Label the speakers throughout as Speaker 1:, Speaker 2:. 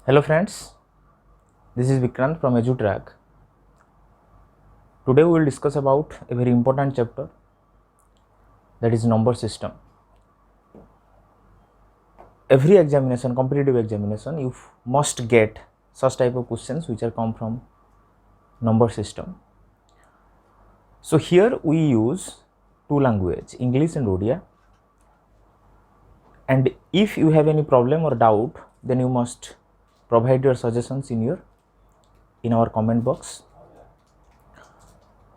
Speaker 1: Hello friends, this is Vikrant from EduTrack. Today we will discuss about a very important chapter, that is number system. Every examination, competitive examination, you must get such type of questions which are come from number system. So here we use two language, English and Odia. And if you have any problem or doubt, then you must provide your suggestions in our comment box.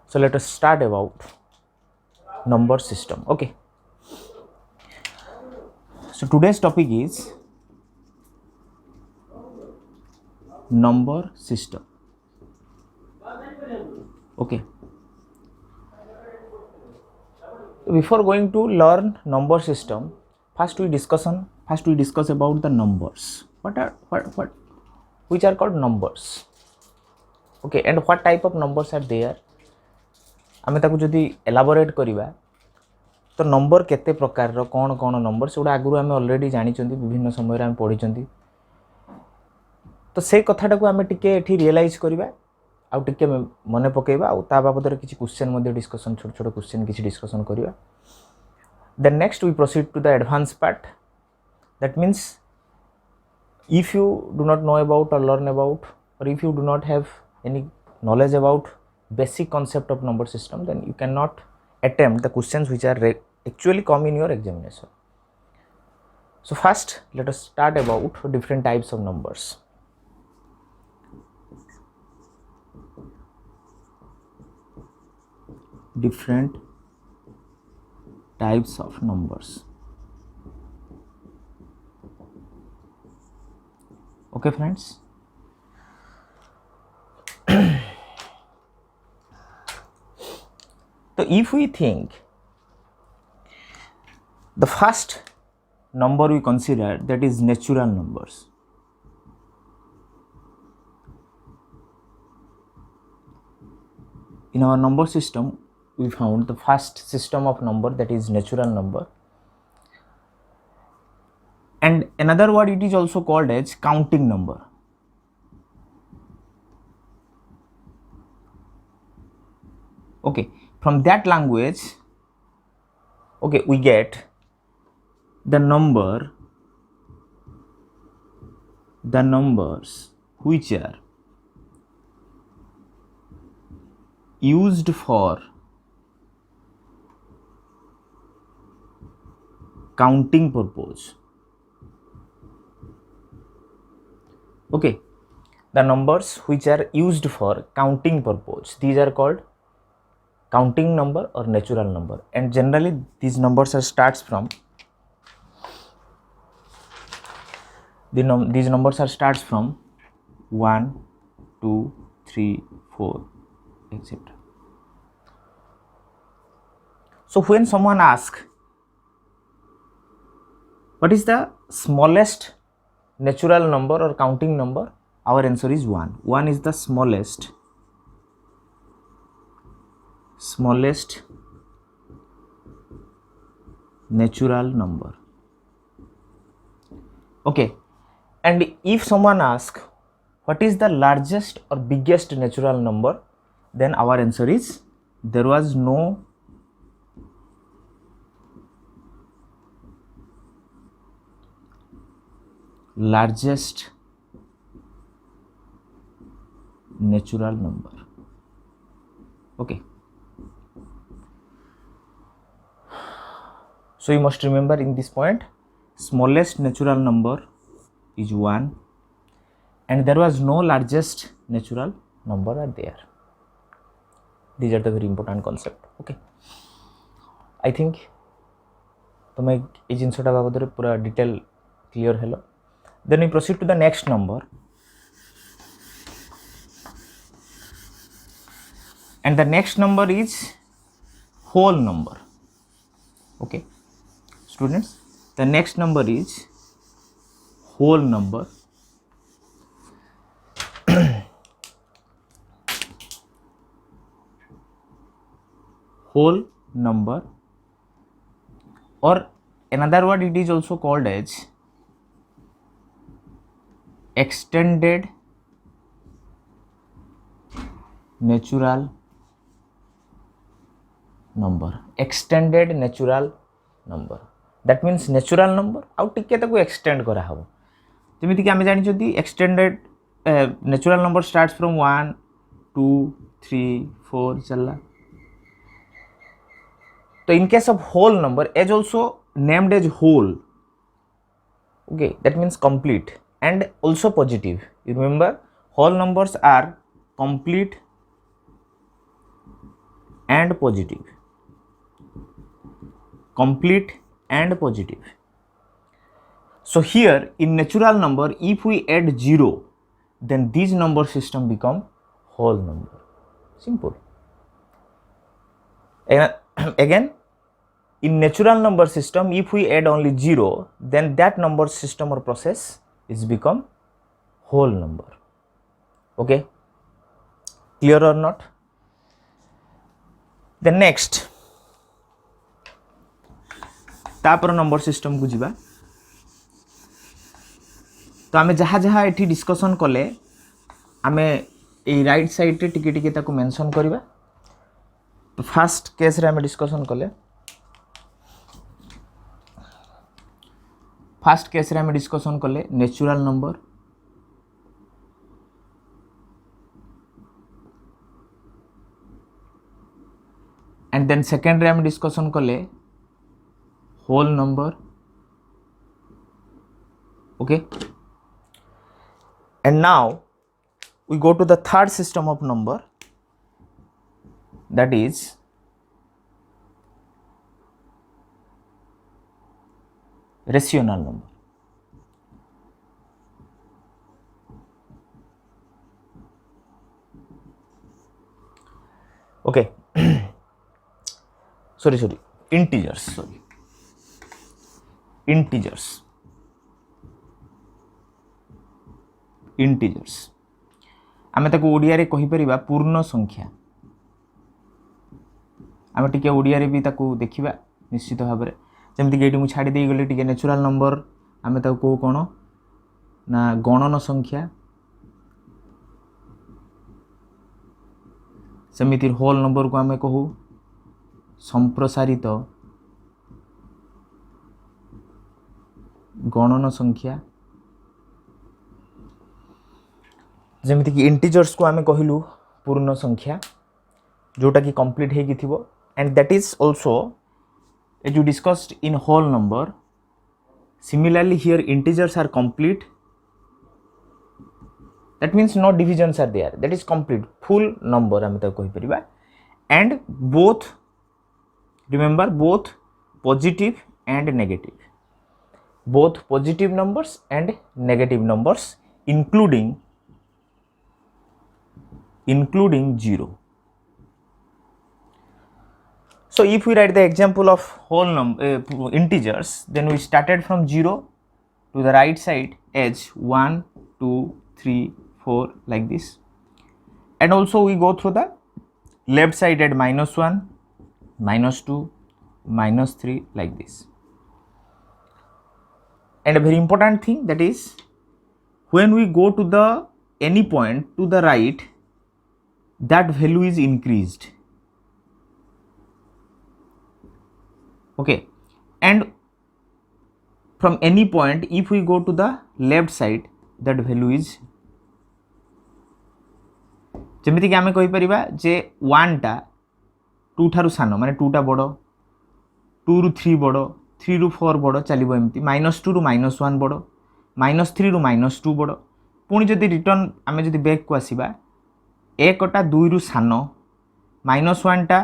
Speaker 1: So let us start about number system. Okay. So today's topic is number system. Okay. Before going to learn number system, first we discuss about the numbers. What which are called numbers. Okay, and what type of numbers are there? आमे ताकू जदि elaborate करिबा तो number केते प्रकार रो कोन कोन number सेडा आगुरु आमे already जानि चंदी विभिन्न समय रे आमे पढि चंदी तो से कथाटा को आमे टिके एठी रियलाइज करिबा आ टिके मने पकेबा आ ता बाबद रे किछि क्वेश्चन मध्ये डिस्कशन छोट छोट क्वेश्चन किछि डिस्कशन करिबा then next we proceed to the advance part that means if you do not know about or learn about, or if you do not have any knowledge about basic concept of number system, then you cannot attempt the questions which are actually come in your examination. So first let us start about different types of numbers. Different types of numbers. Okay friends, so if we think the first number we consider, that is natural numbers. In our number system we found the first system of number, that is natural number, and another word it is also called as counting number. Okay, from that language, okay, we get the numbers which are used for counting purpose. Okay, the numbers which are used for counting purpose, these are called counting number or natural number, and generally these numbers are starts from these numbers are starts from 1 2 3 4 etc. So when someone asks what is the smallest natural number or counting number, our answer is 1. 1 is the smallest natural number. Okay, and if someone asks what is the largest or biggest natural number, then our answer is there was no largest natural number. Okay, so you must remember in this point, smallest natural number is 1 and there was no largest natural number are there. These are the very important concept. Okay, I think तुम ये जिनसटा बाबद पूरा detail clear hello. Then we proceed to the next number, and the next number is whole number. Okay students, the next number is whole number. Whole number, or another word it is also called as extended natural number, extended natural number, that means natural number आउ टिके ताको extend करा हबो जेमिति कि आमे जानि जदि extended natural number starts from 1 2 3 4 चलला तो in case of whole number as also named as whole, okay, that means complete and also positive. You remember whole numbers are complete and positive, complete and positive. So here in natural number if we add 0 then this number system become whole number, simple. Again in natural number system if we add only 0 then that number system or process is become whole number. Okay, clear or not? The next तापर number system को जीवा तो आमे जहाँ जहाँ एठी discussion कले आमे ए राइट साइड रे टिके टिके ताको मेंशन करबा. तो फर्स्ट केस रे आमे डिस्कशन कले फर्स्ट केस रे आमे डिस्कशन कले natural number and then second रे आमे डिस्कशन कले whole number. Okay, and now we go to the third system of number, that is rational number. Okay sorry integers, integers आमे ताको ओडिया रे कहि परिबा पूर्ण संख्या. आमे टिके ओडिया रे भी ताको देखिबा निश्चित भाव रे जेमति कि एटी मु छाडी देई गले टिके नेचुरल नंबर आमे ताको कोन ना गणन संख्या समिति होल नंबर को आमे कहू संप्रसारित गणन संख्या जेमिति कि इंटीजर्स को आमे कहिलु पूर्ण संख्या जोटा कि कंप्लीट हे कि थिबो and that is also as you discussed in whole number. Similarly here integers are complete, that means no divisions are there, that is complete full number आमे ताको कहि परिबा. And both remember both positive and negative, both positive numbers and negative numbers including 0. So if we write the example of whole number integers, then we started from 0 to the right side as 1 2 3 4 like this, and also we go through the left side at -1 -2 -3 like this. And a very important thing, that is when we go to the any point to the right, that value is increased. Okay, and from any point if we go to the left side, that value is जेमिति कि आमे कहि परिबा जे 1 टा 2 थारु सानो माने 2 टा बडो 2 रु 3 बडो 3 रु 4 बडो चलिबो एमति -2 रु -1 बडो -3 रु -2 बडो पुणी जदि रिटर्न आमे जदि बैक को आसीबा 1 टा 2 रु सानो -1 टा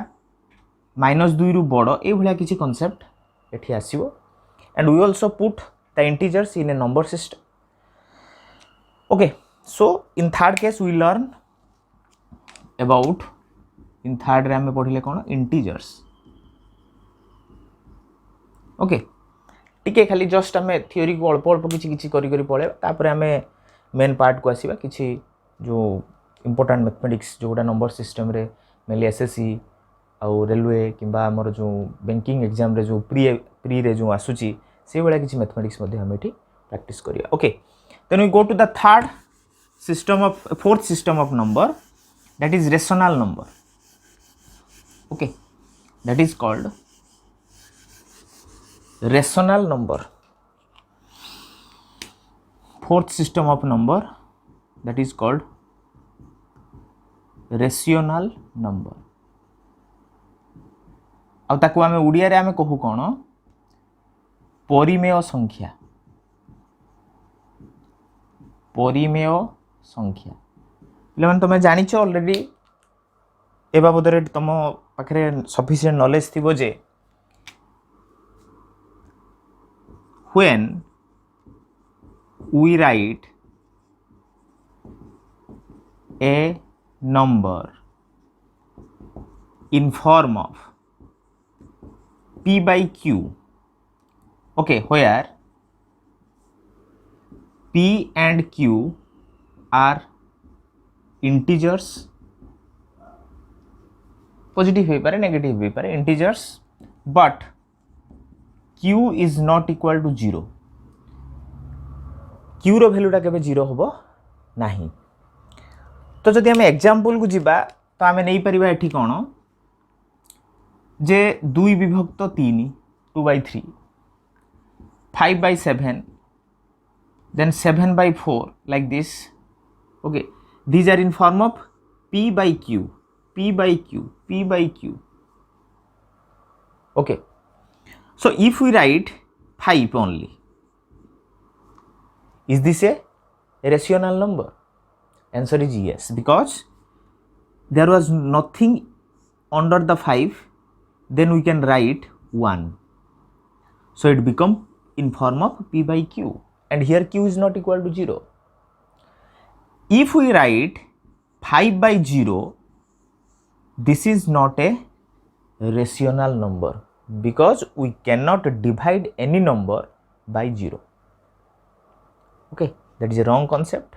Speaker 1: -2 रु बडो ए भलिया किछि कांसेप्ट एठी आसीबो. And we also put the integers in a number system. Okay, so in third case we learn about in third रे हमें पढ़िले कोन integers. Okay, टिके खाली जस्ट हमें थ्योरी को अल्प अल्प किछि किछि करी करी पळे तापर हमें मेन पार्ट को आसीबा किछि जो इंपोर्टेंट मैथमेटिक्स जोटा नंबर सिस्टम रे मेनली एसएससी आउ रेलवे किंबा हमर जो बैंकिंग एग्जाम रे जो प्री रे जो आसुची से वाला किछि मैथमेटिक्स मध्ये हम एठी प्रैक्टिस करिया. Okay, Then we go to the fourth system of number, that is rational number. Okay, that is called rational number. Fourth system of number, that is called rational number. अब ताकू आमे उड़िया रे आमे कहू कोन परिमेय संख्या. परिमेय संख्या पिला माने तमे जानि छ ऑलरेडी ए बाबद रे तम पाखरे सफिशिएंट नॉलेज थिबो जे when we write a number in form of p by q, okay, where p and q are integers, positive हो पारे नेगेटिव हो पारे integers, but q is not equal to 0. q रो वैल्यूटा केबे 0 होबो नाही. तो जदि हम एग्जांपल को जिबा तो आमे नै परिबा एठी कोन जे 2 विभक्त 3 2 by 3 5 by 7 then 7 by 4 like this. Okay, these are in form of p by q, p by q, p by q. Okay, so if we write 5 only, is this a rational number? Answer is yes, because there was nothing under the 5, then we can write 1, so it become in form of p by q, and here q is not equal to 0. If we write 5 by 0, this is not a rational number, because we cannot divide any number by 0. Okay, that is a wrong concept,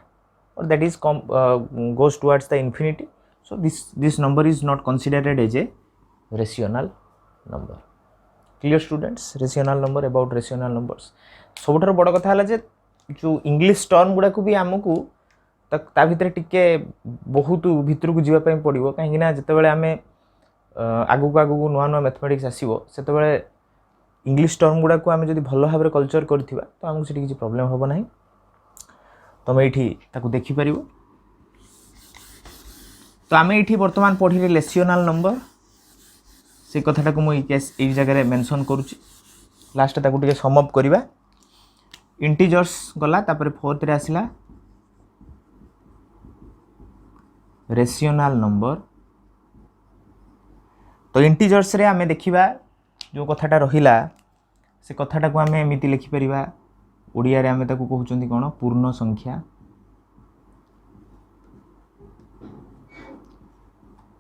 Speaker 1: or that is goes towards the infinity. So this number is not considered as a rational number. Clear students? Rational number, about rational numbers. सबुठार बड़ कथा है जे जो English term गुड़ा को भी आमको ता भितर टिके बहुत भितर को जीवा पई पड़िबो, काहे ना जते बेले आमे आगु को नुआ नुआ मैथमेटिक्स आसीबो सेते बेले इंग्लिश टर्म गुड़ा को आमे जदी भलो भाबरे कल्चर करथिबा तो हमकु सेठी किछि प्रॉब्लम होबो नाही. तमे एठी ताकू देखि परिबो. तो आमे एठी वर्तमान पढिले रेशनल नंबर, से कथाटा को मुई एई जगह रे मेंशन करूची. लास्ट ताकू टिके सम अप करबा. इंटीजर्स गला, तापर फोर्थ रे आसिला रेशनल नंबर. तो इंटीजर्स रे आमे देखिबा जो कथाटा रहिला से कथाटा को आमे एमिति लिखि परिबा. ओडिया रे आमे ताकू कहउचंती कोन पूर्ण संख्या.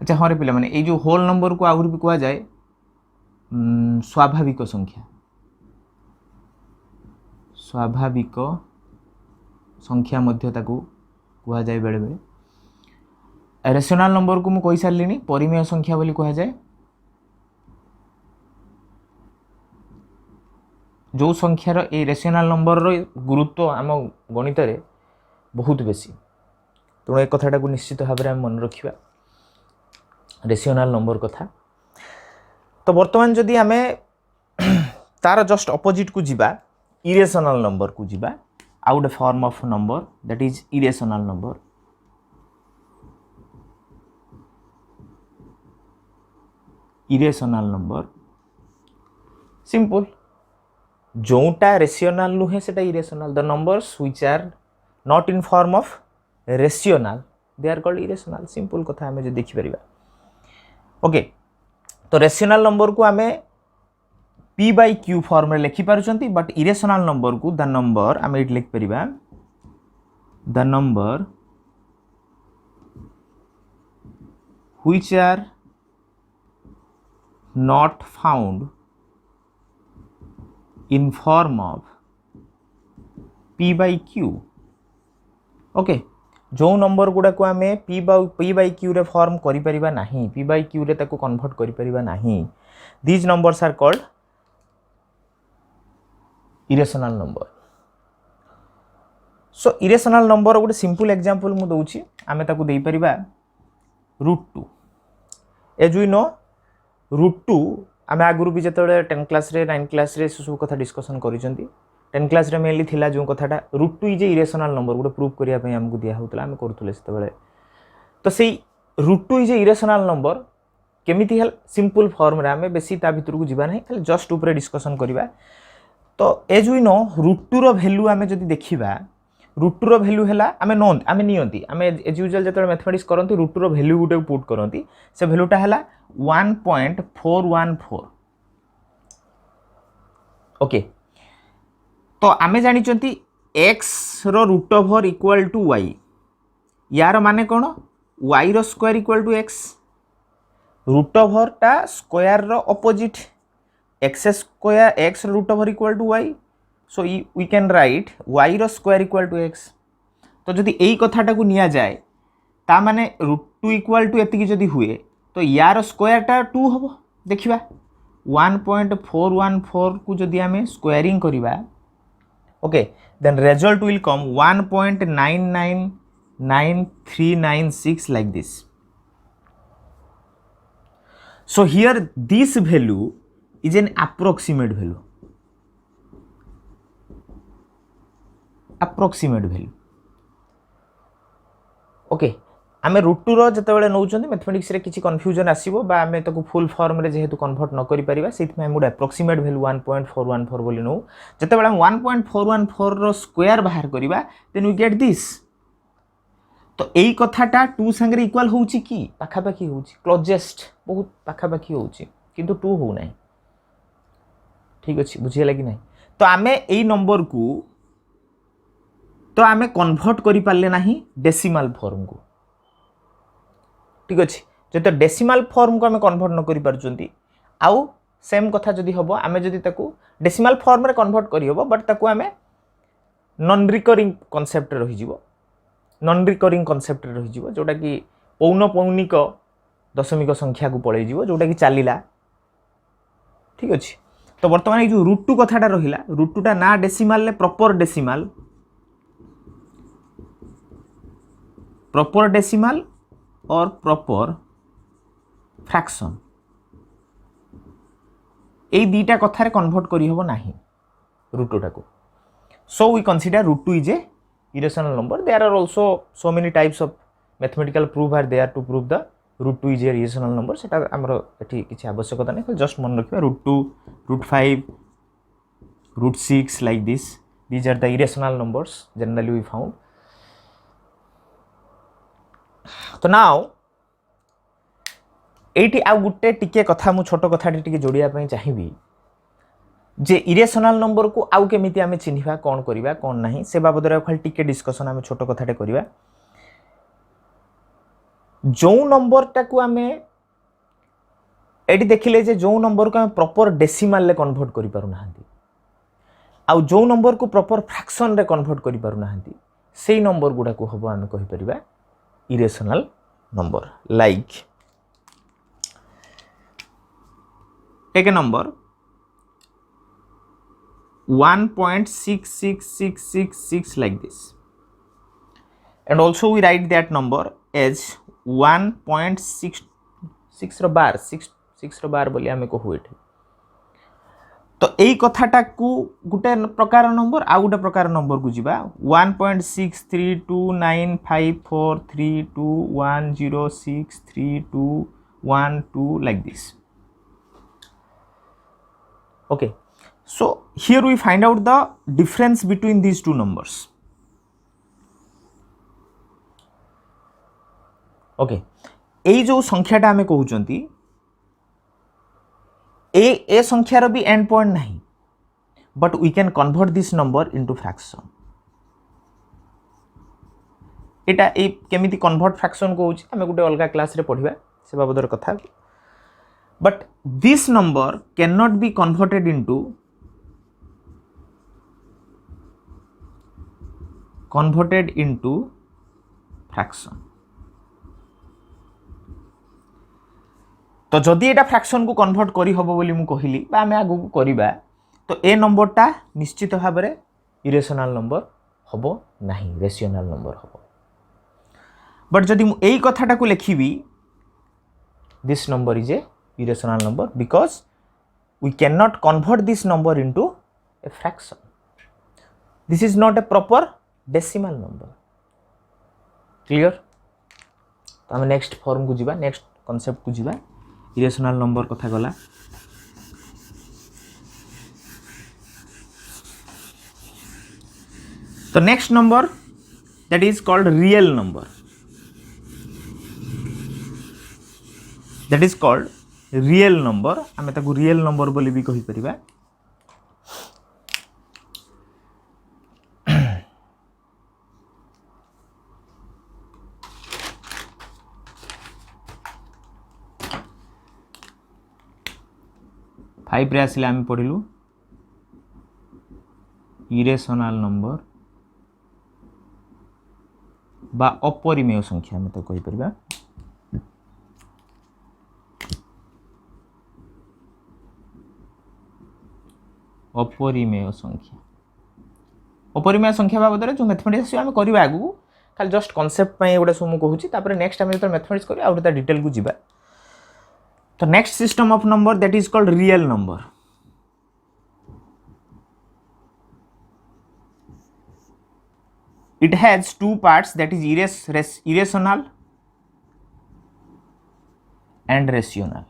Speaker 1: अच्छा हरे पिला माने ए जो होल नंबर को आहुर भी कहा जाए स्वाभाविक संख्या. स्वाभाविक संख्या मध्य ताकू कहा जाए बेले बेले. रेशनल नंबर को मु कहि सारलिनी परिमेय संख्या बोली कहा जाए. जो संख्यार ए रेशनल नंबर रो गुरुत्व आम गणित रे बहुत बेसी, तेणु एक कथाटा को निश्चित भाव में मन रखा रेशनल नंबर कथा. तो वर्तमान जदि आमे तार जस्ट अपोजिट को जिबा इरेशनल नंबर को जिबा, out a form of number that is irrational number. Irrational number simple, जोटा रेशनल नुहे सेटा irrational. The numbers which are not in form of rational they are called irrational. Simple कथा हमें जो देखि परिबा. ओके, तो रेशनल नंबर को आमे p by q फॉर्म रे लिखि पारुचंती, बट इरेशनल नंबर को द नंबर आमे इट लिख परिबा the number which are not found in form of p by q. Okay, जो नंबर गुड़ा को आमे p by q रे फॉर्म करि परिबा नाही, p by q रे ताको कन्वर्ट करि परिबा नाही, these numbers are called irrational number. So irrational number गोटे सिंपल एग्जांपल मु दउछि आमे ताकू देई परिबा √2 एज वी नो √2 आमे आगुरु भी जतले 10 क्लास रे 9 क्लास रे सब कथा डिस्कशन करिसंती 10 क्लास रे मेनली थिला जो कथाटा √2 इज इरेशनल नंबर गोटे प्रूव करिया पई हमकु दिया होतला आमे करथुले सेते बेले तो सेई √2 इज इरेशनल नंबर केमिति हेल सिंपल फॉर्म रे आमे बेसी ता भितर को जिबा नै खाली जस्ट ऊपर डिस्कशन करिबा तो एज वी नो √2 रो वैल्यू आमे जदी देखिबा √2 रो वैल्यू हैला आमे नोन आमे नियंती आमे एज यूजुअल जतले मैथमेटिक्स करंती √2 रो वैल्यू गुटे पुट करंती से वैल्यूटा हैला 1.414 ओके तो आमे जानि चंती x रो root over equal to y यार माने कोन y रो square equal to x root over टा स्क्वायर रो opposite x square x root over equal to y so we can write y रो स्क्वायर इक्वल टू x तो जदि एई कथाटा को निया जाए ता माने √2 इक्वल टू एतिकी जदि हुए तो यार स्क्वायर टा 2 हबो देखिबा 1.414 को जदि आमे स्क्वायरिंग करिबा okay then result will come 1.999396 like this. So here this value is an approximate value. Approximate value. Okay. आमे √2 रो जतबेले नउचंती मैथमेटिक्स रे किछि कंफ्यूजन आसीबो बा आमे ताको फुल फॉर्म रे जेहेतु कन्वर्ट न करि परिबा सेति में मोड एप्रोक्सीमेट वैल्यू 1.414 बोली नो जतबेले हम 1.414 रो स्क्वायर बाहर करिबा देन वी गेट दिस तो एई कथाटा 2 संगे इक्वल होउची की पाखा पाखी होउची क्लोजेस्ट बहुत पाखा पाखी होउची किंतु 2 हो नै ठीक अछि बुझियला कि नै तो आमे एई नंबर को तो आमे कन्वर्ट करि पाले नाही डेसिमल फॉर्म को ठीक अच्छे जो डेसिमल फॉर्म को आम कन्वर्ट न कर पार्टी आउ सेम कथा जदि हम आम जदि डेसिमल फॉर्म रे कन्वर्ट करी हबो बट ताकू आम नॉन रिकरिंग कॉन्सेप्ट रही नॉन रिकरिंग कॉन्सेप्ट रही जोटा कि पौनपौनिक दशमिक संख्या को पलि जोटा कि चलला ठीक अच्छे तो बर्तमान ये जो √2 कथाटा रहिला √2 टा ना डेसिमल ले प्रॉपर डेसिमल और प्रॉपर फ्रैक्शन ए दीटा कथारे कन्वर्ट करी हबो नाही √2 टाको so we consider √2 is a irrational number there are also so many types of mathematical proof are there to prove the √2 is a irrational number सेटा हमर एठी किछि आवश्यकता नै जस्ट मन रखिबा √2 √5 √6 like this these are the irrational numbers generally we found तो now eighty आ गुटे टिके कथा मु छोट कथा टिके जोड़िया पई चाहिबी जे इरेशनल नंबर को आउ केमिति आमे चिन्हिबा कोन करिबा कोन नाही से बाबद रे खाली टिके डिस्कशन आमे छोट कथाटे करिबा जो नंबर टा को आमे एटी देखिले जे जो नंबर को आमे प्रॉपर डेसिमल ले कन्वर्ट करि पारु नाहंती आउ जो नंबर को प्रॉपर फ्रैक्शन रे कन्वर्ट करि पारु नाहंती सेही नंबर गुडा को हबो आमे कहि परिबा irrational number like take a number 1.66666 like this and also we write that number as 1.6 रो बार 6 रो बार बोली हमें कहू एठी तो एई कथाटा को गुटे प्रकार नंबर आ गुटे प्रकार नंबर को जिबा 1.6329523210632112 like this okay so here we find out the difference between these two numbers okay एई जो संख्याटा हमें कहउचंती ए संख्यार भी एंड पॉइंट नहीं but we can convert this number into fraction एटा ए केमिति कन्वर्ट फ्रैक्शन को होची हमें गुटे अलगा क्लास रे पढिबा से बाबदर कथा but this number cannot be converted into fraction तो जदि एटा फ्रैक्शन को कन्वर्ट करी हबो बोली मु कहिली बा हमें आगु को करिबा तो ए नंबरटा निश्चित भाबरे इरेशनल नंबर हबो नहीं रेशनल नंबर हबो बट जदि मु एई कथाटा को लिखिबी this number is a irrational number because we cannot convert this number into a fraction. This is not a proper decimal number. Clear? तो हम नेक्स्ट फॉर्म को जीवा नेक्स्ट कॉन्सेप्ट को जीवा इरेशनल नंबर कथा गला तो next number that is called real number that is called real number आम ताकू रियल नंबर बोली भी कहि परिबा फाइव रे आसिले आम पढ़िलु इरेशनल नंबर बा अपरिमेय संख्या आम तो कहि परिबा अपरिमेय संख्या बाबद जो मैथमेटिक्स आम करवा आगू खाली जस्ट कॉन्सेप्ट गोटे सब मुझे कहूँ तापर नेक्स्ट आम जो मैथमेटिक्स करिया आउट डिटेल को जीवा तो next system of number that is called real number it has two parts that is irrational and rational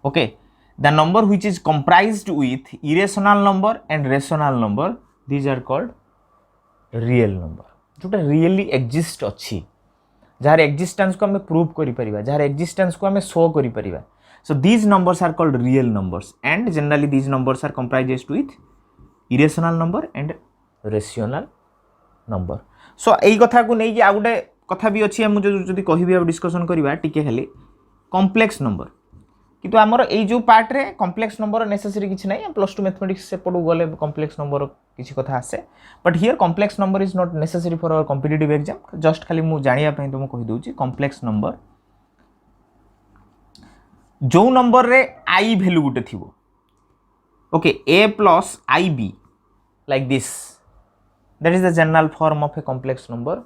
Speaker 1: okay the number which is comprised with irrational number and rational number these are called real number जोटा really exist अच्छी jar existence को हमें prove करि परिबा jar existence को हमें show करि परिबा so these numbers are called real numbers and generally these numbers are comprised with irrational number and rational number so यही कथा को नहीं कि आ गोटे कथा भी अच्छी मुझे जदि कहबी अब डिस्कशन करवा टिके खाली कॉम्प्लेक्स नंबर किंतु आमर ए जो पार्ट रे कॉम्प्लेक्स नंबर नेसेसरी किछि नहीं प्लस टू मैथमेटिक्स से पढ़ू गले कॉम्प्लेक्स नंबर किछि कथा आसे but here complex number is not necessary for our competitive exam just खाली मु जानिया पई तो मु कहि दोची कॉम्प्लेक्स नंबर जो नंबर रे आई वैल्यू गुटे थिबो okay a plus ib like this that is the general form of a complex number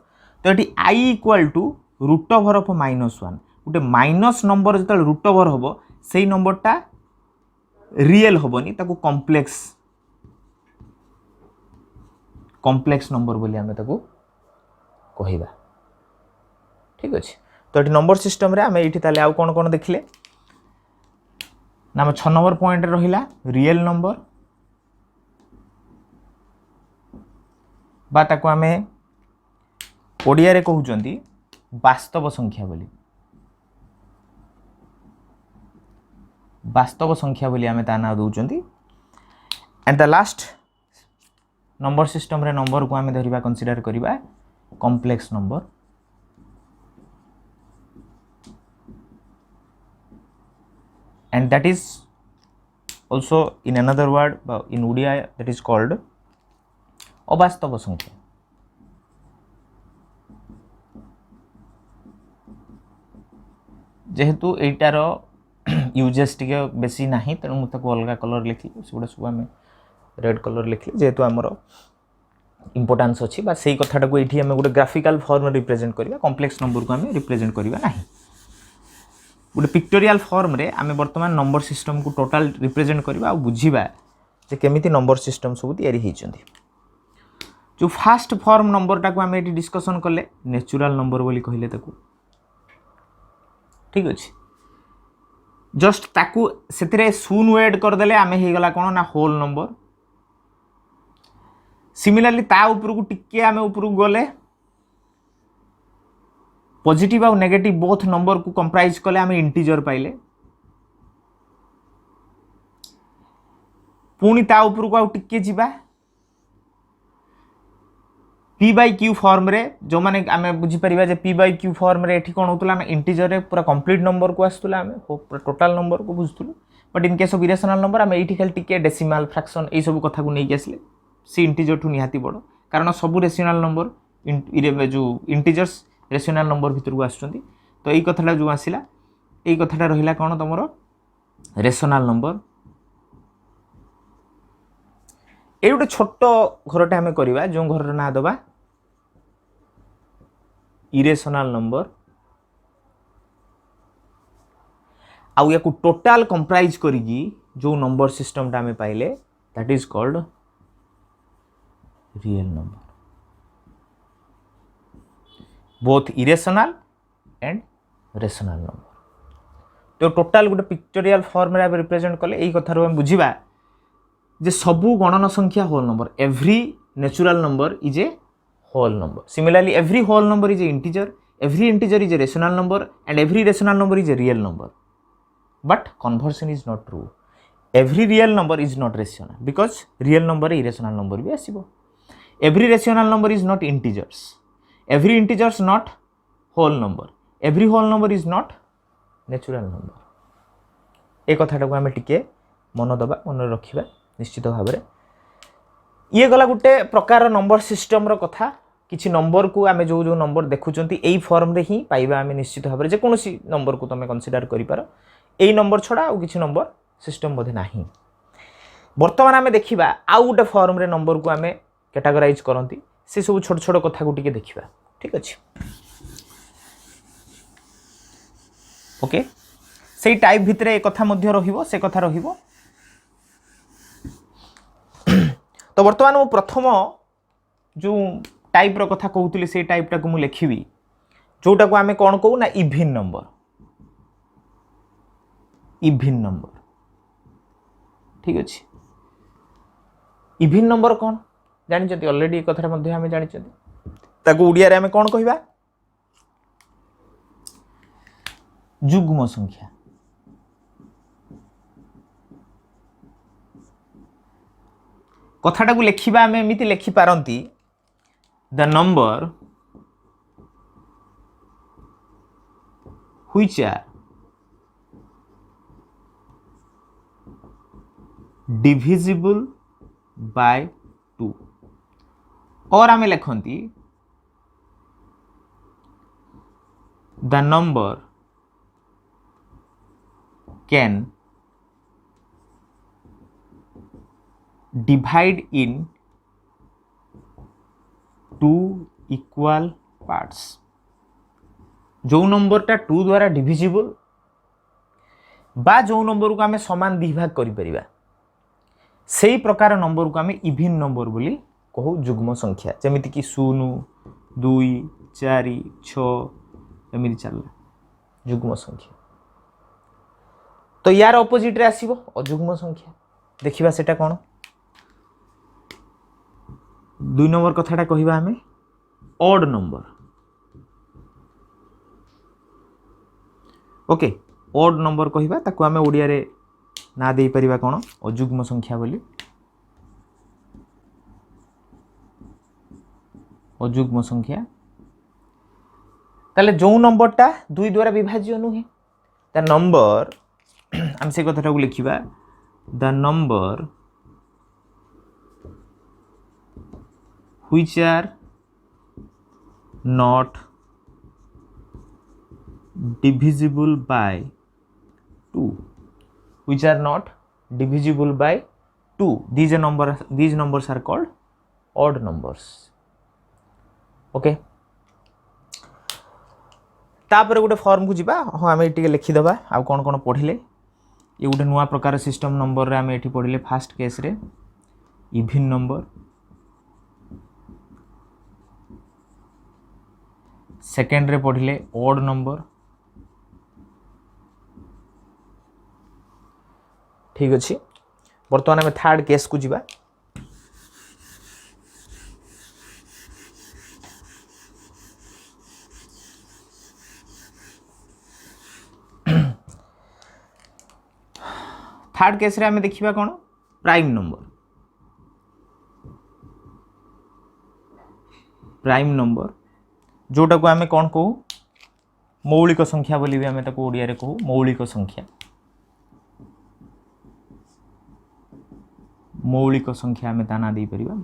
Speaker 1: तो ये i equal to root over of -1 गोटे माइनस नंबर जो रूट ओवर हम से नंबरटा रियल हेनी ताको कॉम्प्लेक्स नंबर बोली आमे ताको कहिबा ठीक अच्छे तो ये नंबर सिस्टम रे आमे एठी ताले आउ कोन कोन देखिले ना 6 नंबर पॉइंट रहिला रियल नंबर बा ताको आमे ओडिया रे कहउचंती वास्तव संख्या बोली वास्तव संख्या बोली आमे ता ना दउचंती and the last number system रे नंबर को आमे धरिबा कंसीडर करिबा complex number and that is also in another word in Odia that is called अवास्तव संख्या जेहेतु एटार यूजेस टिके बेसी नाही तेणु मुझे अलग कलर लिखी सेगुड़ा सब आम रेड कलर लिखली जेहेतु आमर इंपोर्टान्स अच्छी बा से कथाटा को ये गोटे ग्राफिकल फॉर्म रिप्रेजेंट करवा कॉम्प्लेक्स नंबर को आम रिप्रेजेंट करवा ना गोटे पिक्टोरियल फॉर्म रे आम बर्तमान नंबर सिस्टम को टोटाल रिप्रेजेंट करवा आ बुझीबा जे केमिति नंबर सिस्टम सब तैयारी होइचंती जो फास्ट फॉर्म नंबरटा को आम ये डिस्कसन कले नेचुरल नंबर बोली कहले ताकू ठीक अच्छे जस्ट ताकू से शून्य ऐड करदेले आम हो गला कौन ना होल नंबर सिमिलरली ता ऊपर को टिके आम ऊपर गले पॉजिटिव और नेगेटिव बोथ नंबर को कंप्राइज कले आम इंटीजर पाइले पुणी ता ऊपर को टिके जिबा पी बाय क्यू फॉर्म रे जो माने आमे बुझी परिबा जे पी बाय क्यू फॉर्म रे एठी कोन होतला आमे इंटीजर रे पूरा कंप्लीट नंबर को आस्तुला आमे पूरा टोटल नंबर को बुझतुलु but in case of irrational number आमे एठी खाली टिके डेसिमल फ्रैक्शन ए सब कथा को नै आसले सी इंटीजर ठु निहाती बड़ कारण सब रेशनल नंबर जो इंटीजर्स रेशनल नंबर भीतर को आछुंती तो एई कथाटा जो आसिला एई कथाटा रहिला कोन तमरो रेशनल नंबर ये गोटे छोट घरटे आम करवा जो घर ना दबा इरेशनल नंबर आउ या टोटाल कंप्राइज करी जो नंबर सिस्टम टा आम पाइले that is called real number both irrational and rational number तो टोटाल गोटे पिक्चोरियल फॉर्म रे रिप्रेजेंट कले यही कथार हम बुझा जे सबू गणन संख्या whole number every natural number is a whole number similarly every whole number is a integer every integer is a rational number and every rational number is a real number but conversion is not true every real number is not rational because real number irrational number भी आसीबो every rational number is not integers every integers not whole number every whole number is not natural number ए कथाटा को आम टिके मन दबा मन रखा निश्चित भाव में ये गला गोटे प्रकार नंबर सिस्टम रो कथा किछि नंबर को आम जो जो नंबर देखुचंती एई फॉर्म रे ही पाइबा आम निश्चित भाव में जेकोसी नंबर को तुम कंसीडर करि पार एई नंबर छड़ा आ किछि नंबर सिस्टम बोधे नाही वर्तमान आम देखिबा आउ गोटे फॉर्म रे नंबर को आम कैटेगराइज करंती से सब छोट छोट कथा को टिके देखिबा ठीक अछि ओके से टाइप भितर एक कथा मध्य रहिबो से कथा रहिबो तो वर्तमान मु प्रथम जो टाइप रो कथा कहूतली से टाइप टा को मु लिखिबी जोटा को आमे कोन कहू ना इवन नंबर ठीक अछि इवन नंबर कोन जानि जति ऑलरेडी एक कथा मध्य आमे जानि जति ताको उडिया रे आमे कोन कहिबा जुग्म संख्या कथाटा को लिखिबा आमे एमिति लिखि पारंती the number which are divisible by 2 और आमे लिखंती the number can divide in 2 equal parts जो नंबर टा 2 द्वारा डिविजिबल बा जो नंबर को आमे समान दि भाग करि परिबा सेही प्रकार नंबर को आमे इवन नंबर बोली कहू जुग्म संख्या जेमिति कि 0 2 4 6 एमिति चलला जुग्म संख्या तो यार ऑपोजिट रे आसीबो अजुग्म संख्या देखिबा सेटा कोन 2 नंबर कथाटा कहिबा हमें odd number okay odd number कहिबा ताको हमें ओडिया रे ना देई परिबा कोन अजुग्म संख्या बोली अजुग्म संख्या ताले जो नंबरटा 2 द्वारा विभाज्य नुहे द नंबर हम से कथाटा को लिखिबा the number which are not divisible by 2 which are not divisible by 2 these numbers are called odd numbers okay तापर गोटे फॉर्म को जीवा हाँ आम ये लिखिदबा आ कौन कौन पढ़िले ये गोटे नुआ प्रकार सिस्टम नंबर रे आम ये पढ़िले फास्ट केस रे इवन नंबर सेकेंड रे पढ़िले ऑड नंबर ठीक अच्छे बर्तमान आम थर्ड केस को जीवा थर्ड केस रे आम देखिबा कोन प्राइम नंबर जोटा को आम कौन कहू मौलिक संख्या बोली भी आम ताको ओडिया रे कहू मौलिक संख्या आम ता ना दे परिबा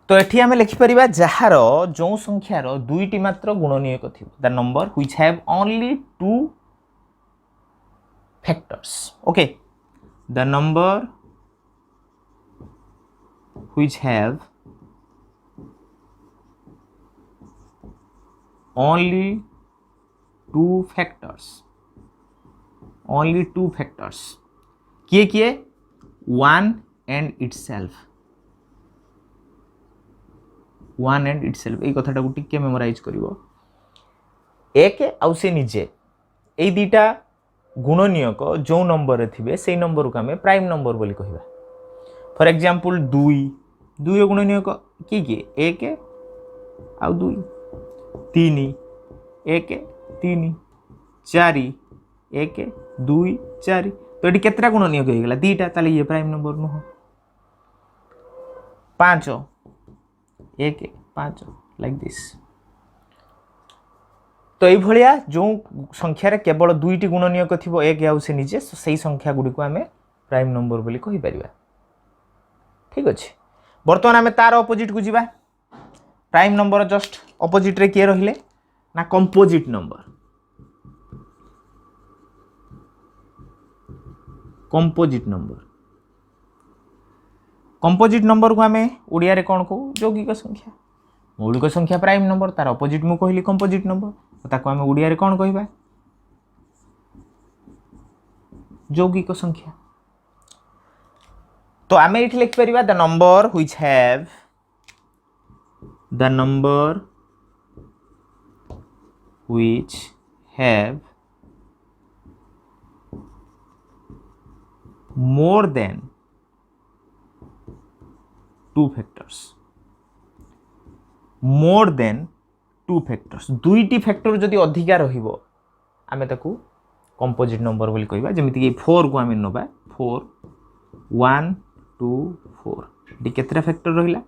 Speaker 1: तो एठी आम लिखि परिबा जहार जो संख्यार दुईटी मात्र गुणनीयक थिबो the number which have only 2 factors okay the number which have only two factors, only two factors, किए किए one and itself, one and itself এই কথাটা টিকে মেমোরাইজ করিব एक आउ से निजे এই দুইটা गुणनीयक जो नंबर थे से नंबर को आम प्राइम नंबर बोली कहवा फॉर एग्जांपल 2 2 गुणनीयक किए एक आउ 2 3 एक 3 4 एक 2 4 तो ये केतटा गुणनीयक हो गला दीटा ताले ये प्राइम नंबर नुह 5 एक 5 लाइक दिस तो ये भलिया जो संख्यार केवल दुईटी गुणनीयक थी एक आउ से निजे से संख्या गुड़ी को आम प्राइम नंबर बोली कहि परिबा ठीक अच्छे बर्तमान आम तार अपोजिट को जीवा prime number just opposite ray किए रहिले ना कंपोजिट नंबर कंपोजिट नंबर को आम ओडिया रे कौन कहू यौगिक संख्या मौलिक संख्या प्राइम नंबर तार अपोजिट मु कहली कंपोजिट नंबर ताको आम ओडिया रे कौन कहबा यौगिक संख्या तो आम ये लिख परिबा the number which have more than two factors, more than two factors दुईटी फैक्टर जदि अधिका रहिबो आमे ताकू कंपोजिट नंबर बोली कहबा जेमिति कि 4 को आमे नबा 4 1 2 4 डी केतरा फैक्टर रहिला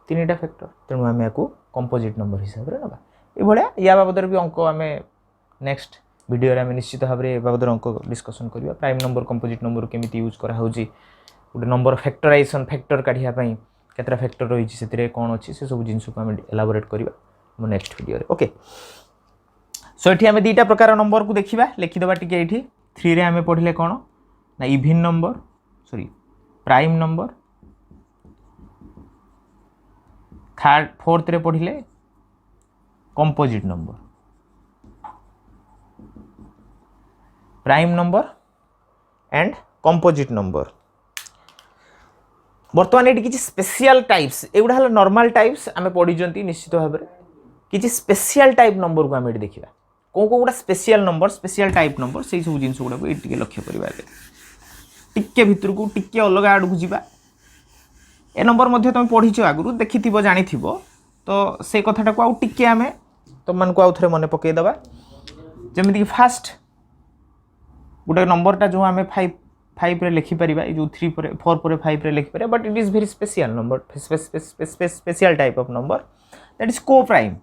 Speaker 1: तीनटा फैक्टर तेणु आमे याकू कंपोजिट नंबर हिसाब रे नबा ए भलिया या बाबदर भी अंक आमे नेक्स्ट वीडियो रे आमे निश्चित भाव रे बाबदर अंक डिस्कशन करबा प्राइम नंबर कंपोजिट नंबर केमिति यूज करा होची गोटे नंबर फैक्टराइजेशन फैक्टर काढिया पई केतरा फैक्टर रही से कौन अच्छी से सब जिन को आम एलाबोरेट करवा मो नेक्स्ट वीडियो रे ओके सो ये आम दुईटा प्रकार नंबर को देखा लिखिदेवा टी ये 3 रे आम पढ़ले कौन ना even number sorry prime number third fourth रे पढ़ले composite number prime number and composite number बर्तमान ये किसी स्पेशल टाइप्स एगुड़ा है नॉर्मल टाइप्स आम पढ़ी निश्चित भाव में किसी स्पेशल टाइप नंबर को आम ये देखा कौन कौन गुड़ा special number special type number से सब जिन गुड़ा को ये लक्ष्य करवा टिके भितर को टिके अलग आड़ को जीवा ए नंबर तुम पढ़ी आगु देखी जानी तो से कथाटा को आउ टिके आम तुम मान आउ थे मन पकईदे जमीक फास्ट गोटे नंबरटा जो आम 5 रे लिखिपर जो 3 पर 4 पर 5 रे लिखिपर but it is very special number special type of number that is को प्राइम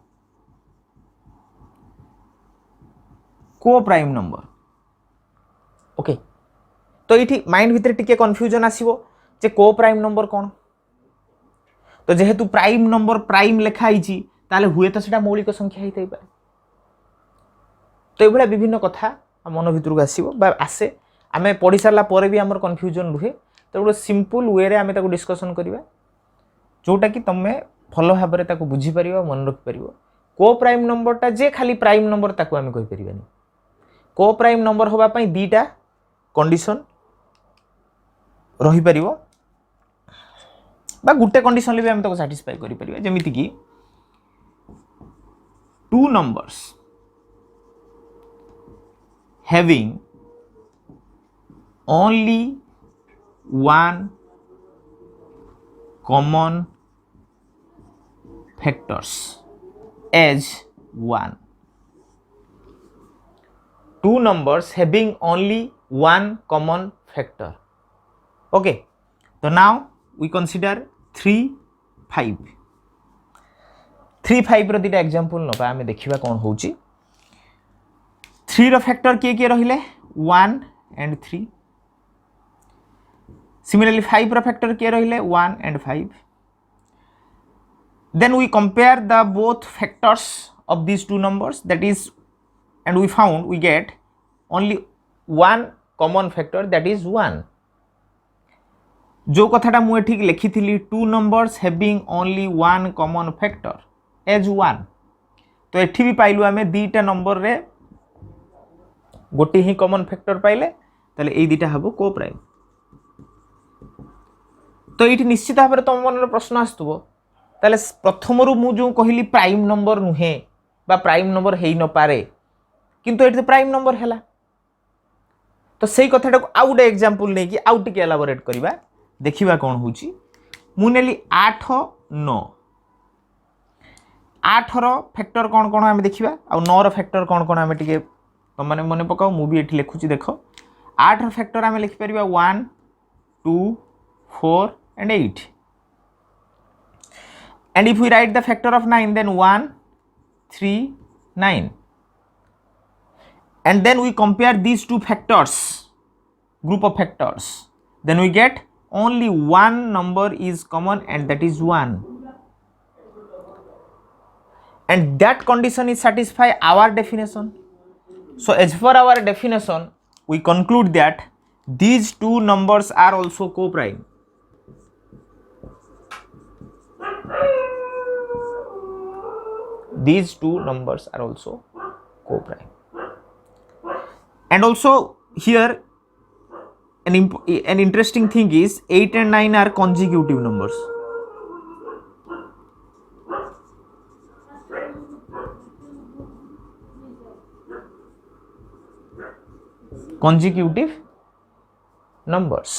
Speaker 1: नंबर ओके तो ये माइंड भितर टिके कन्फ्यूजन आसीबो जे को प्राइम नंबर कौन तो जेहेतु प्राइम नंबर प्राइम लिखाई ताले हुए तो सेटा मौलिक संख्या ही पारे तो ये विभिन्न कथा मन भितर को आसीबो बा आसे आमे पढ़ी सारा पर भी आमर कन्फ्यूजन रुहे तो गोटे सिंपल वे रे आमे ताको डिस्कशन करवा जोटा कि तुम भल भाव में बुझीपर मन रखिपर को प्राइम नंबरटा जे खाली प्राइम नंबर ताको आमे कहि परिबानी को प्राइम नंबर होबापई दीटा कंडीशन रही परिबो बा गुटे कंडीशन ले भी आमे ताको सैटिस्फाई करि परिबा जेमिति कि to numbers having only one common factors as 1 two numbers having only one common factor okay so now we consider 3 5 3 5 row दिटा example नबा आमे देखिबा कोन होउची 3 रो फैक्टर के रहिले 1 and 3 Similarly, 5 रो फैक्टर के रहिले 1 and 5. Then we compare the both factors of these two numbers, that is, and we found we get only one common factor, that is 1. जो कथाटा मुझे ठीक लिखी थी two numbers having only one common factor as one तो एठी भी पाइलु आमे दीटा number रे गोटे ही कॉमन फैक्टर पाइले ताले ए दीटा हबो को प्राइम तो ये निश्चित भाव में तुम मन प्रश्न आसुव ताले प्रथम रु मु जो कहली प्राइम नंबर नुहे बा प्राइम नंबर हेई न पारे किंतु एठी प्राइम नंबर हैला तो सही कथाटा को आउ गोटे एग्जांपल नै कि आउ टिके एलाबोरेट करबा देखिबा कोन होउची मु नेली 8 9 8 रो फैक्टर कोन कोन हम देखिबा आ 9 रो फैक्टर कोन कोन हम टिके तुम माने मने पकाओ मु भी एठी लिखुची देखो 8 रो फैक्टर हम लिखि परिबा 1 2 4 and 8 and if we write the factor of 9 then 1 3 9 and then we compare these two factors group of factors then we get only one number is common and that is 1 and that condition is satisfy our definition so as per our definition we conclude that these two numbers are also co-prime these two numbers are also co-prime and also here an interesting thing is 8 and 9 are consecutive numbers consecutive numbers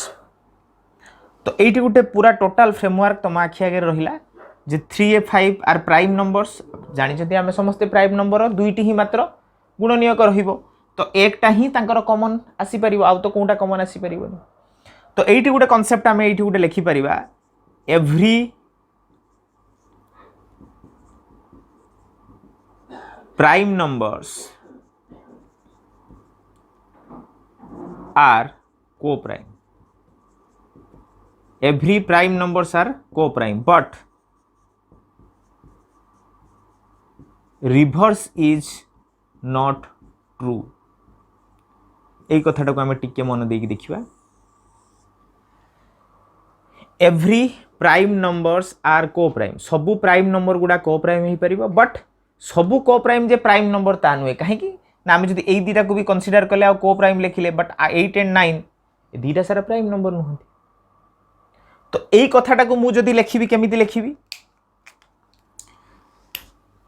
Speaker 1: तो eighty गोटे पूरा total framework तुम आखि आगे रहिला जे 3 5 are prime numbers जानी आम समस्ते प्राइम नंबर दुईटी ही मात्र गुणनीयक रहिबो तो एकटा ही तांकर कॉमन आसी परिबो आउ तो कोनटा कॉमन आसी परिबोनी तो एटी गोटे कांसेप्ट आम एटी गोटे लिखि परिबा every prime numbers are co-prime every prime numbers are co-prime but reverse is not true এই কথাটাকে আমি টিকে মনে ଦେଇକି ଦେଖିବା every prime numbers are co-prime सबु प्राइम नंबर गुडा co-prime ही परिबो बट सबु co-prime जे प्राइम नंबर ता नुए काहे कि ना हम जदी एई दीटा को भी कंसीडर करले आ co-prime लिखिले बट 8 एंड 9 ए दीटा सारा प्राइम नंबर नहंती तो एई कथाटा को मु जदी लिखिबी केमिति लिखिबी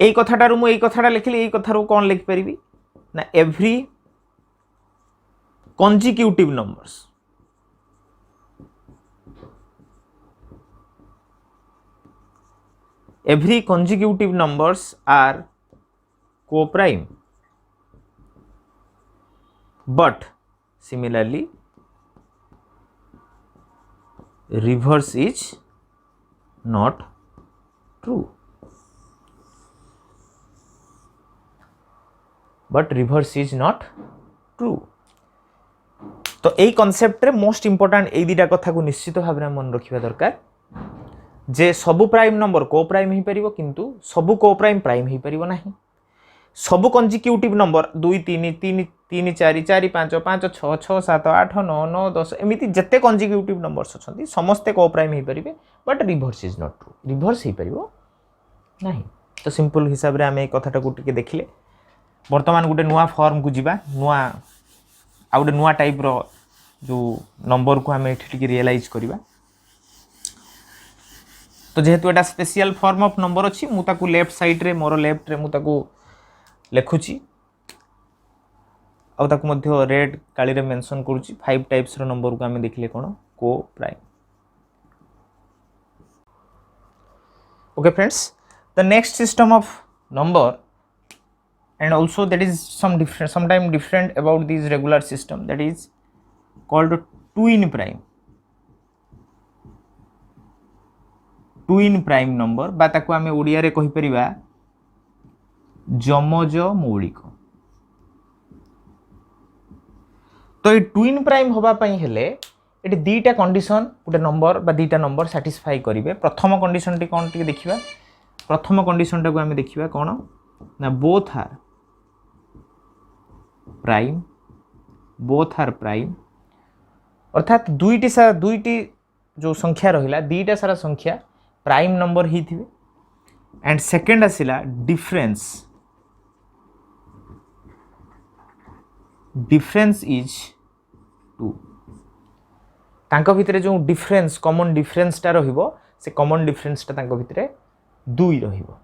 Speaker 1: एई कथाटा रु मु एई कथाटा लिखिले एई कथा रु कोन लिखि परिबी ना every consecutive numbers every consecutive numbers are co-prime but similarly reverse is not true but reverse is not true तो यही कॉन्सेप्ट रे मोस्ट इंपोर्टेंट ए दीटा कथा को निश्चित भाव में मन रखिबा दरकार जे सबु प्राइम नंबर को प्राइम ही परिबो किंतु सबु को प्राइम प्राइम ही परिबो नाही सबु कंसेक्यूटिव नंबर 2 3 3 3 4 4 5 5 6 6 7 8 9 9 10 एमिति जत्ते कंसेक्यूटिव नंबर्स अछंती समस्ते को प्राइम ही परिबे but reverse is not true reverse ही परिबो नाही तो सिंपल हिसाब रे हम ए कथाटा को टिके देखिले वर्तमान गुटे नुवा फॉर्म को जिबा नुवा आ गोटे नुआ टाइप रो जो नंबर को आम ये रियलाइज करवा तो जेहेतु एटा स्पेशल फॉर्म ऑफ नंबर अच्छी मुझे लेफ्ट साइड रे मोर लेफ्ट रे मुझे लिखुची आउ रेड काली रे मेंशन करूची 5 टाइप्स रो नंबर को आम देखिले कोन को prime okay friends the next system of number and also that is sometime different about this regular system that is called twin prime number बा ताको आमे ओडिया रे कहि परिबा जमज मौलिक तो ये ट्विन प्राइम होबा पई हेले एटी दीटा कंडीशन गोटे नंबर बा दीटा नंबर सैटिस्फाई करिवे प्रथम कंडीशन टी कोन टी देखिबा प्रथम कंडीशन टा को आमे देखिबा कोन ना बोथ आर प्राइम अर्थात दुईटी जो संख्या रहिला दीटा सारा संख्या प्राइम नंबर ही थिबे एंड सेकंड आसिला डिफरेंस इज 2 तांको भितरे जो डिफरेंस कॉमन डिफरेंस टा रहिबो से कॉमन डिफरेंस टा तांको भितरे 2 रहिबो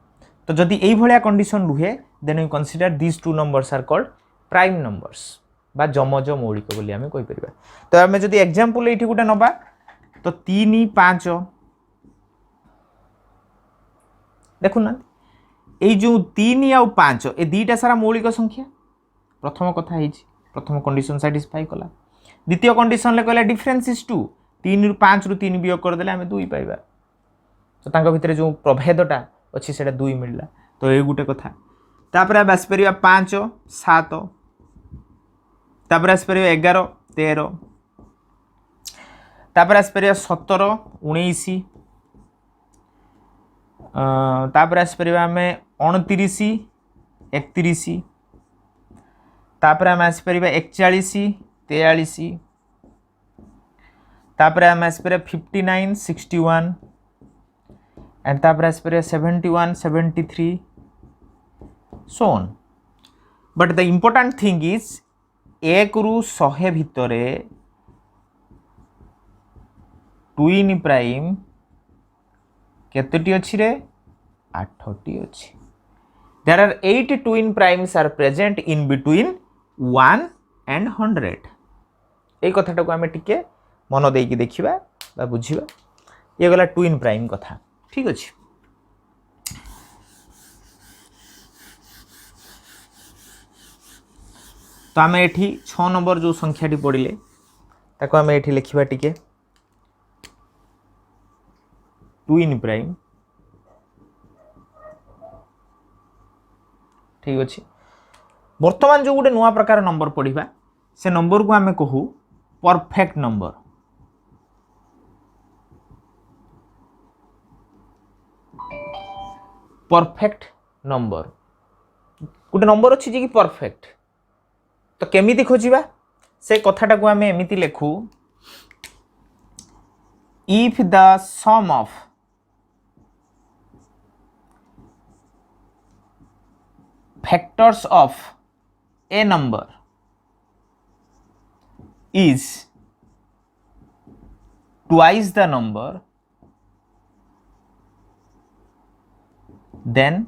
Speaker 1: तो जदि एई भलिया कंडीशन रुहे then you consider these two numbers are called prime numbers बा जमज मौलिक बोली आमे कहि परिबा तो आमे जदि एग्जांपल एठी गुटे नबा तो 3 5 देखु ना ए जो 3 आ 5 ए दीटा सारा मौलिक संख्या प्रथम कथा हिची प्रथम कंडीशन सैटिस्फाई कला द्वितीय कंडीशन ले कहला डिफरेंस इज 2 3 रु 5 रु 3 वियोग कर देले आमे 2 पाइबा तो तांका भितरे जो प्रभेदटा अछि सेटा 2 मिलला तो ए गुटे कथा तापर बास परिबा 5 7 तापर आस परिबा 11 13 तापर आस परिबा 17 19 तापर आस परिबा हमें 29 31 तापर हम आस परिबा 41 43 तापर हम आस परिबा 59 61 एंड तापर आस परिबा 71 73 so on but the important thing is 1 रु 100 भितरे ट्विन प्राइम केतोटी अछि रे 8टी अछि there are 8 twin primes are present in between 1 and 100 ए कथाटा को हमें टिके मन देकी देखिबा बा बुझिबा ये गला ट्विन प्राइम कथा ठीक अछि तो आम एठी 6 नंबर जो संख्याटी पड़िले ताको आम एठी लिखिबा टिके ट्विन प्राइम ठीक अछि वर्तमान जो गोटे नुआ प्रकार नंबर पढ़िबा से नंबर को आम कहू परफेक्ट नंबर परफेक्ट नंबर गोटे नंबर अछि जे कि परफेक्ट तो केमिति खोजिबा से कथाटा को आम एमिति लेखु if the sum of factors of a number is twice the number then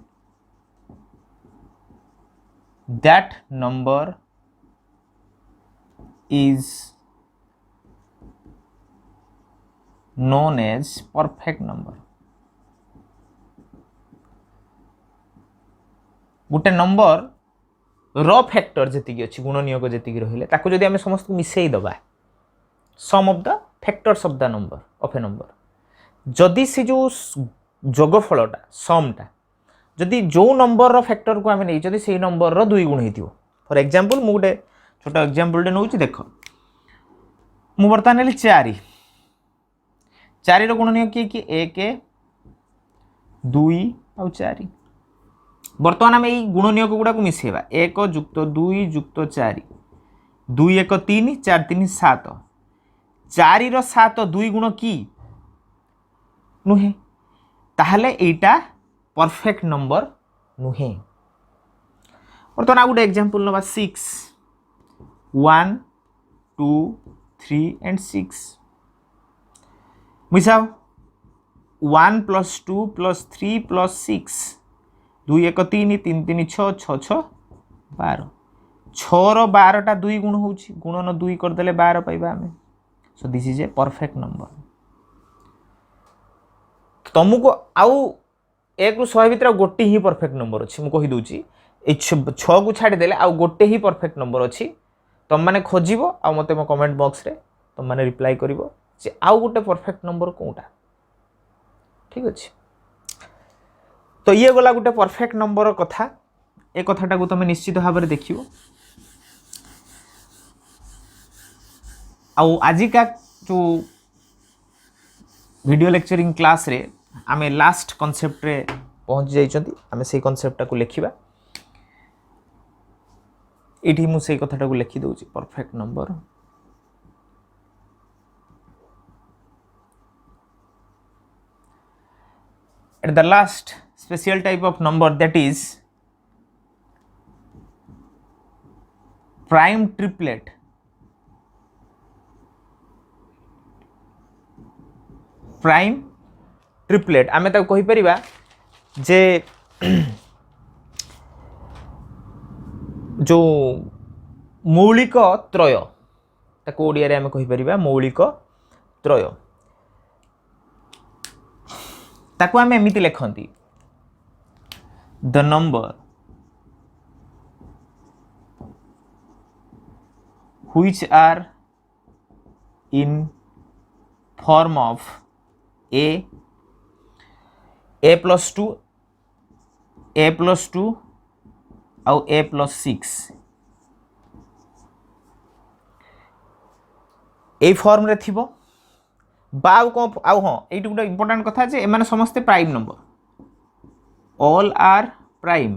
Speaker 1: that number is known as perfect number गोटे नंबर रो फैक्टर जी अच्छी गुणनीयक जी रही ताको जदि आम समस्त मिसई दबा sum of the factors of the number of a number जदि से जो जोगफलटा समटा जदि जो नंबर रो फैक्टर को आम नहीं से नंबर रो 2 गुण हो फॉर एग्जांपल मु गोटे छोट एग्जांपल नौ देख मु बर्तमान नेली 4 4 रो गुणनीय कि 1 2 और 4 बर्तमान आम यही गुणनीयक गुड़ा को मिसेवा 1 + 2 + 4 2 1 3 4 3 7 4 रो 7 2 गुण की नुहे ताहले एटा परफेक्ट नंबर नुहे बर्तमान आ गोटे एग्जांपल नबा 6 1 2 3 एंड 6 मिसाओ 1 + 2 + 3 + 6 2 1 3 3 3 6 6 6 12 6 रो 12 टा 2 गुण होउछि गुणन 2 कर देले 12 पाइबा हमें so this is a perfect number तुमको आउ 1 रु 100 भितर गोटे ही परफेक्ट नंबर अछि मु कहि दोछि ए 6 को छाडी देले आउ गोटे ही परफेक्ट नंबर अछि तुम माने खोजिबो आ मते मो कमेंट बॉक्स रे तुम माने रिप्लाई करिवो जे आउ गोटे परफेक्ट नंबर कोटा ठीक अछि तो ये गला गोटे परफेक्ट नंबर कथा ए कथाटा को तुम निश्चित भाव में देखियो आउ आजिका जो वीडियो लेक्चरिंग क्लास रे आमे लास्ट कॉन्सेप्ट रे पहुंच जाइछंती आमे से कॉन्सेप्ट को लिखिबा एठी मु से कथाटा को लिखि दउची perfect number at the last special type of number, that is prime triplet. Prime triplet आमे ताको कहि परिबा जे जो मौलिक त्रय ताको ओडिया रे आमे कहि परिबा मौलिक त्रय ताको आमे एमिति लेखंती the number which are in form of a plus 2 और a plus 6 ए फॉर्म रे थिबो बा आउ हाँ ये गोटे इंपोर्टेंट कथा जे एमाने समस्ते prime number all are prime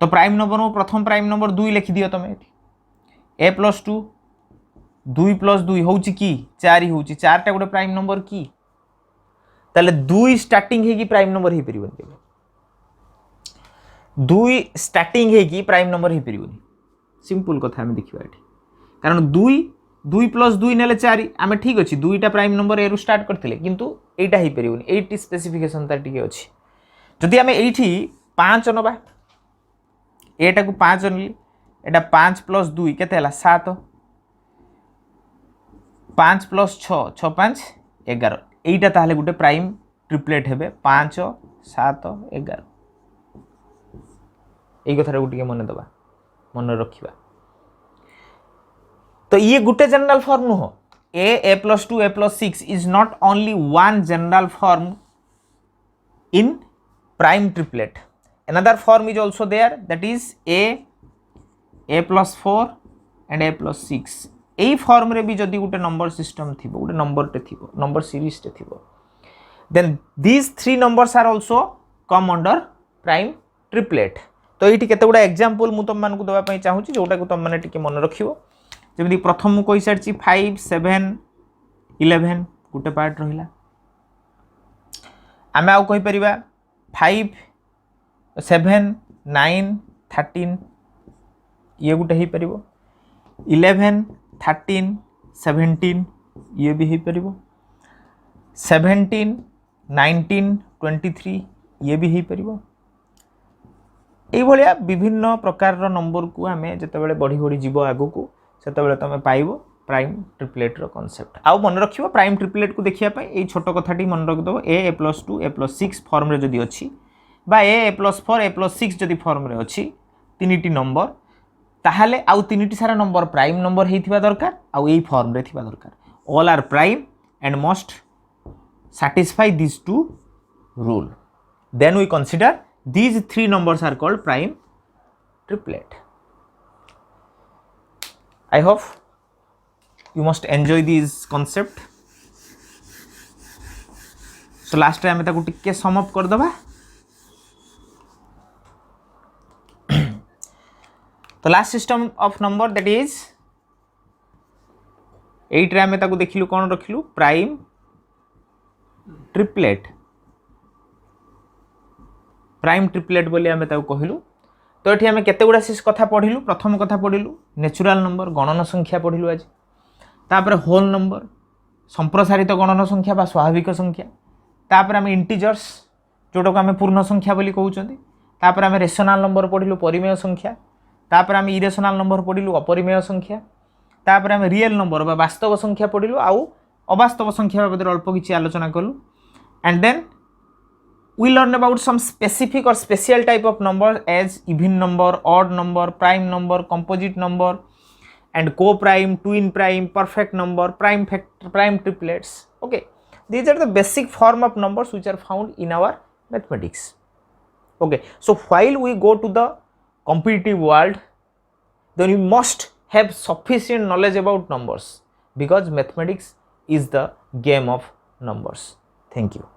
Speaker 1: तो प्राइम नंबर में प्रथम प्राइम नंबर 2 लिखि दियो तमे ए प्लस 2 2 प्लस 2 होउची की 4 होउची 4 टा गोटे प्राइम नंबर की ताले 2 स्टार्टिंग है कि प्राइम नंबर ही परिबन केबे 2 स्टार्टिंग है कि प्राइम नंबर ही परिबन सिंपल कथा हम देखिबा एठी कारण 2 प्लस 2 नेले 4 आमे ठीक अछि 2 टा प्राइम नंबर ए रु स्टार्ट करथिले किंतु एटा ही परिबन एटी स्पेसिफिकेशन ता टिके अछि जदि आमे एठी 5 नबा एटा को 5 अनली एटा 5 प्लस 2 केते हला 7 5 प्लस 6 6 5 11 एटा ताहले गुटे प्राइम ट्रिपलेट हेबे 5 7 11 एई कथा रे गुटे मन दबा मन रखिबा तो ये गुटे जनरल फॉर्म नो a plus 2 a plus 6 is not only one general form in prime triplet. Another form is also there, that is a plus 4 and a plus 6. এই ফর্ম রে বি যদি গোটে নম্বর সিস্টেম থিবো গোটে নম্বর তে Thibaut নম্বর series তে Thibaut then these three numbers are also come under prime triplet. तो एठी केते गुडा एग्जांपल मु तुम मानकु दबा पई चाहूची जोटा को तुम माने टिके मन रखिबो जेमि प्रथम मु कहि सारची 5 7 11 गोटे पार्ट रहिला आमे आउ कहि परिबा 5 7 9 13 ये गोटे ही परिबो 11 13 17 ये भी ही परिबो 17 19 23 ये भी ही परिबो एई भलिया विभिन्न प्रकार रो नंबर को आमे जते बेले बढ़ी बढ़ी जीवो आगो को सेते बेले तमे पाइबो प्राइम ट्रिपलेट रो कांसेप्ट आउ मन रखिबो प्राइम ट्रिपलेट को देखिया पई एई छोटो कथाटी मन रख दबो a plus 2 a plus 6 form रे जदी अछि बा a plus 4 a plus 6 जदी फॉर्म रे अछि तीनिटी नंबर ताहाले आउ तीनिटी सारा नंबर प्राइम नंबर हेथिबा दरकार आउ एई फॉर्म रे थिबा दरकार all are prime and must satisfy these two rule then we consider these three numbers are called prime triplet. I hope you must enjoy this concept. So last time मैं ताको टिके sum up कर दबा तो last system of number that is 8 रे हमें ताको देखिलु कोन रखिलु prime triplet prime triplet बोली आमे ताको कहिलु तो एठी आमे केते गुडा सिस कथा पढिलु प्रथम कथा पढिलु नेचुरल नंबर गणन संख्या पढिलु आज तापर होल नंबर संप्रसारित गणन संख्या बा स्वाभाविक संख्या तापर आमे इंटीजर्स जोटो को आमे पूर्ण संख्या बोली कहउचंदी तापर आमे रेशनल नंबर पढिलु परिमेय संख्या तापर आमे इरेशनल नंबर पढिलु अपरिमेय संख्या तापर आमे रियल नंबर बा वास्तव संख्या पढिलु आउ अवास्तव संख्या बाबद अल्प किछि आलोचना कलु and then we learn about some specific or special type of numbers as even number, odd number, prime number, composite number and co-prime, twin prime, perfect number, prime factor, prime triplets. Okay, these are the basic form of numbers which are found in our mathematics. Okay, so while we go to the competitive world then you must have sufficient knowledge about numbers because mathematics is the game of numbers. Thank you.